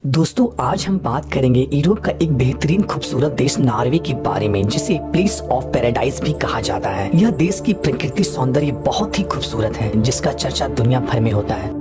दोस्तों आज हम बात करेंगे यूरोप का एक बेहतरीन खूबसूरत देश नॉर्वे के बारे में, जिसे प्लेस ऑफ पैराडाइज भी कहा जाता है। यह देश की प्रकृति सौंदर्य बहुत ही खूबसूरत है, जिसका चर्चा दुनिया भर में होता है।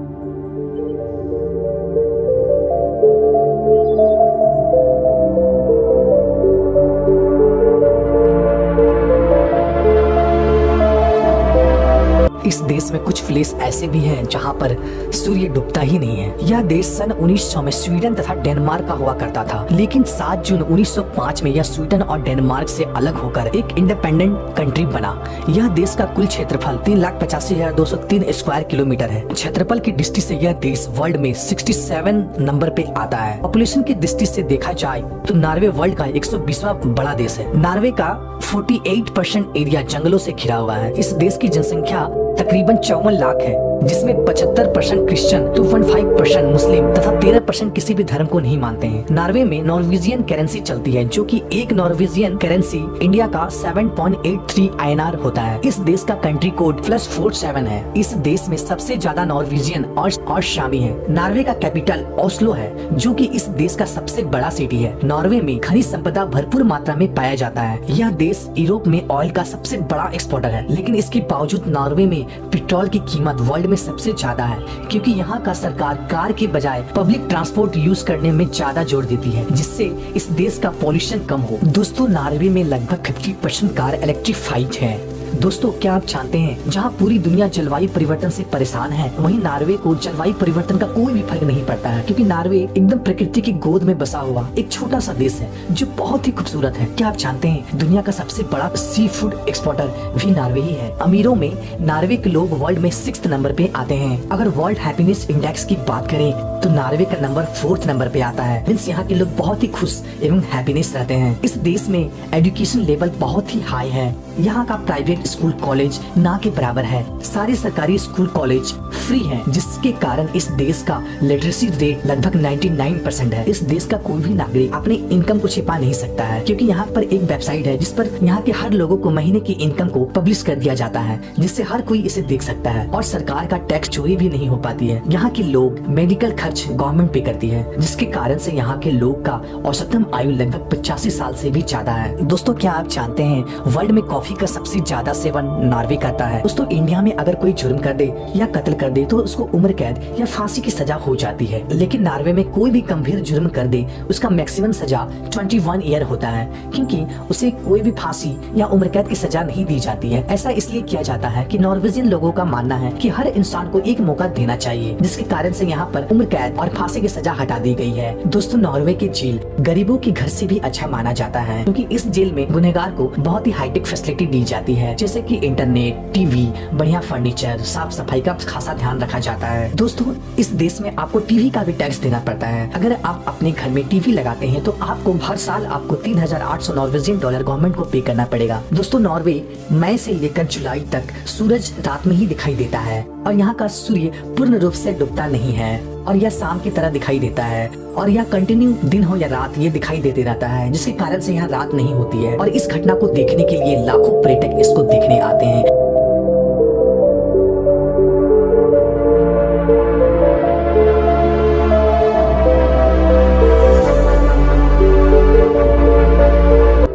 इस देश में कुछ प्लेस ऐसे भी हैं जहां पर सूर्य डूबता ही नहीं है। यह देश सन 1900 में स्वीडन तथा डेनमार्क का हुआ करता था, लेकिन 7 जून 1905 में यह स्वीडन और डेनमार्क से अलग होकर एक इंडिपेंडेंट कंट्री बना। यह देश का कुल क्षेत्रफल 3,85,203 स्क्वायर किलोमीटर है। क्षेत्रफल की दृष्टि से यह देश वर्ल्ड में 67 नंबर पे आता है। पॉपुलेशन की दृष्टि से देखा जाए तो नॉर्वे वर्ल्ड का 120वां बड़ा देश है। नॉर्वे का 48% एरिया जंगलों से घिरा हुआ है। इस देश की जनसंख्या तकरीबन 54 लाख है, जिसमें 75% क्रिश्चियन, 2.5% मुस्लिम तथा 13% किसी भी धर्म को नहीं मानते हैं। नॉर्वे में नॉर्वेजियन करेंसी चलती है, जो कि एक नॉर्वेजियन करेंसी इंडिया का 7.83 INR होता है। इस देश का कंट्री कोड +47 है। इस देश में सबसे ज्यादा नॉर्वेजियन और शामी है। नॉर्वे का कैपिटल ओस्लो है, जो कि इस देश का सबसे बड़ा सिटी है। नॉर्वे में खनिज संपदा भरपूर मात्रा में पाया जाता है। यह देश यूरोप में ऑयल का सबसे बड़ा एक्सपोर्टर है, लेकिन इसके बावजूद नॉर्वे में पेट्रोल की कीमत वर्ल्ड में सबसे ज्यादा है, क्योंकि यहाँ का सरकार कार के बजाय पब्लिक ट्रांसपोर्ट यूज करने में ज्यादा जोर देती है, जिससे इस देश का पॉल्यूशन कम हो। दोस्तों नॉर्वे में लगभग 50% कार इलेक्ट्रिफाइड है। दोस्तों क्या आप जानते हैं, जहाँ पूरी दुनिया जलवायु परिवर्तन से परेशान है, वहीं नॉर्वे को जलवायु परिवर्तन का कोई भी फर्क नहीं पड़ता है, क्योंकि नॉर्वे एकदम प्रकृति की गोद में बसा हुआ एक छोटा सा देश है, जो बहुत ही खूबसूरत है। क्या आप जानते हैं, दुनिया का सबसे बड़ा सी फूड एक्सपोर्टर भी नॉर्वे ही है। अमीरों में नॉर्वे के लोग वर्ल्ड में 6th नंबर पे आते हैं। अगर वर्ल्ड हैप्पीनेस इंडेक्स की बात करें तो नॉर्वे का नंबर 4th नंबर पे आता है। मींस यहाँ के लोग बहुत ही खुश एवं हैप्पीनेस रहते हैं। इस देश में एजुकेशन लेवल बहुत ही हाई है। यहाँ का प्राइवेट स्कूल कॉलेज ना के बराबर है। सारे सरकारी स्कूल कॉलेज फ्री हैं, जिसके कारण इस देश का लिटरेसी रेट लगभग 99% है। इस देश का कोई भी नागरिक अपने इनकम को छिपा नहीं सकता है, क्योंकि यहाँ पर एक वेबसाइट है जिस पर यहाँ के हर लोगों को महीने की इनकम को पब्लिश कर दिया जाता है, जिससे हर कोई इसे देख सकता है और सरकार का टैक्स चोरी भी नहीं हो पाती है। यहाँ के लोग मेडिकल खर्च गवर्नमेंट पे करती है, जिसके कारण से यहाँ के लोग का औसतन आयु लगभग 85 साल से भी ज्यादा है। दोस्तों क्या आप जानते हैं, वर्ल्ड में कॉफी का सबसे ज्यादा सेवन नॉर्वे करता है। दोस्तों इंडिया में अगर कोई जुर्म कर दे या कत्ल कर दे तो उसको उम्र कैद या फांसी की सजा हो जाती है, लेकिन नॉर्वे में कोई भी गंभीर जुर्म कर दे उसका मैक्सिमम सजा 21 ईयर होता है, क्योंकि उसे कोई भी फांसी या उम्र कैद की सजा नहीं दी जाती है। ऐसा इसलिए किया जाता है कि नॉर्वेजियन लोगों का मानना है कि हर इंसान को एक मौका देना चाहिए, जिसके कारण से यहाँ पर उम्र कैद और फांसी की सजा हटा दी गई है। दोस्तों नॉर्वे की जेल गरीबों के घर से भी अच्छा माना जाता है, क्योंकि इस जेल में गुनहगार को बहुत ही हाईटेक फैसिलिटी दी जाती है, जैसे कि इंटरनेट, टीवी, बढ़िया फर्नीचर, साफ सफाई का खासा ध्यान रखा जाता है। दोस्तों इस देश में आपको टीवी का भी टैक्स देना पड़ता है। अगर आप अपने घर में टीवी लगाते हैं तो आपको हर साल आपको 3,800 नॉर्वेजियन डॉलर गवर्नमेंट को पे करना पड़ेगा। दोस्तों नॉर्वे मई से लेकर जुलाई तक सूरज रात में ही दिखाई देता है, और यहाँ का सूर्य पूर्ण रूप से डूबता नहीं है, और यह शाम की तरह दिखाई देता है, और यह कंटिन्यू दिन हो या रात ये दिखाई देते रहता है, जिसके कारण से यहाँ रात नहीं होती है। और इस घटना को देखने के लिए लाखों पर्यटक इसको देखने आते हैं।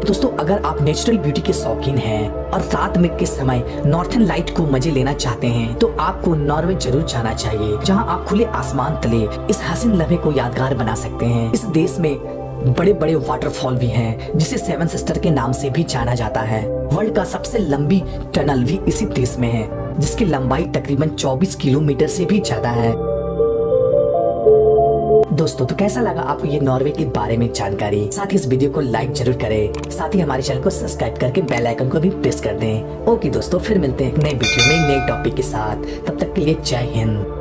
दोस्तों अगर आप नेचुरल ब्यूटी के शौकीन हैं और रात में के समय नॉर्थन लाइट को मजे लेना चाहते हैं, तो आपको नॉर्वे जरूर जाना चाहिए, जहां आप खुले आसमान तले इस हसीन लम्हे को यादगार बना सकते हैं। इस देश में बड़े बड़े वाटरफॉल भी हैं, जिसे 7 सिस्टर के नाम से भी जाना जाता है। वर्ल्ड का सबसे लंबी टनल भी इसी देश में है, जिसकी लंबाई तकरीबन 24 किलोमीटर से भी ज्यादा है। दोस्तों तो कैसा लगा आपको ये नॉर्वे के बारे में जानकारी? साथ ही इस वीडियो को लाइक जरूर करें, साथ ही हमारे चैनल को सब्सक्राइब करके बेल आइकन को भी प्रेस कर दें। ओके दोस्तों, फिर मिलते हैं नए वीडियो में नए टॉपिक के साथ। तब तक के लिए जय हिंद।